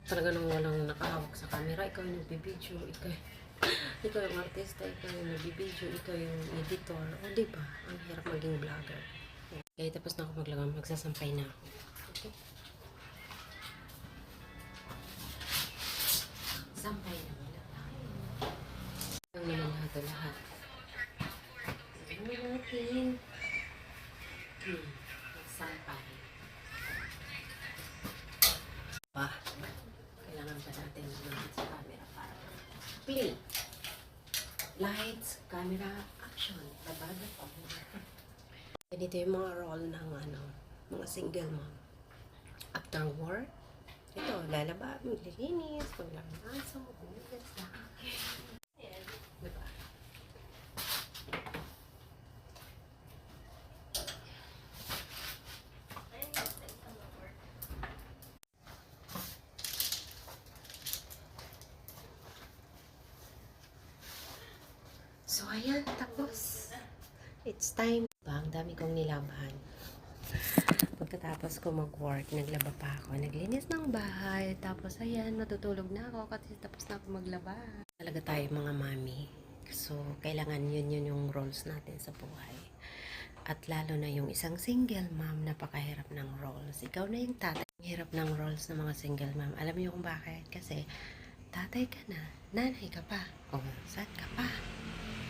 Talaga nang walang nakahawak sa camera, ikaw yung nagbibideo, ikaw yung artista, ikaw yung nagbibideo, ikaw yung editor. O, diba? Ang hirap maging vlogger. Okay, tapos na ako maglagam, magsasampay na ako. Okay? Sampay na muna tayo. Ang naman lahat. Ano natin? Magsampay. Kailangan pa natin lumabas sa camera para play. Lights, camera, action. Labada pa. Ganito yung mga role ng mga single mom. After work, ito, lalaba, maglilinis, maglalamaso, maglinis lang. Diba? So, ayan, tapos. It's time. Ang dami kong nilabahan. Pagkatapos ko mag-work, naglaba pa ako. Naglinis ng bahay. Tapos, ayan, matutulog na ako kasi tapos na ako maglaba. Talaga tayo mga mami. So, kailangan yun yung roles natin sa buhay. At lalo na yung isang single mom, napakahirap ng roles. Ikaw na yung tatay. Hirap ng roles ng mga single mom. Alam niyo kung bakit? Kasi, tatay ka na. Nanay ka pa. O, saan ka pa?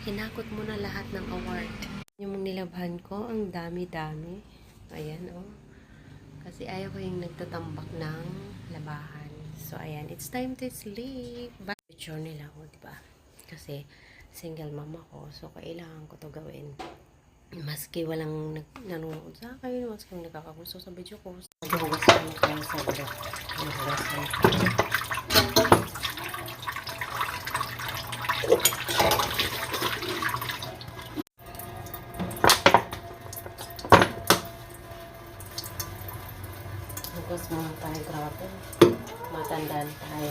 Hinakot mo na lahat ng award. Yung nilabhan ko, ang dami-dami. Ayan, oh. Kasi ayaw ko yung nagtatambak ng labahan. So, ayan. It's time to sleep. Picture nila ako, diba? Kasi, single mom ako. So, kailangan ko to gawin. Maski walang nanonood sa akin, maski nagkakagusto sa video ko. Naghuhugasan mo tayo sa video. Naghuhugasan. Hugas muna tayo, grabe. Matandaan tayo.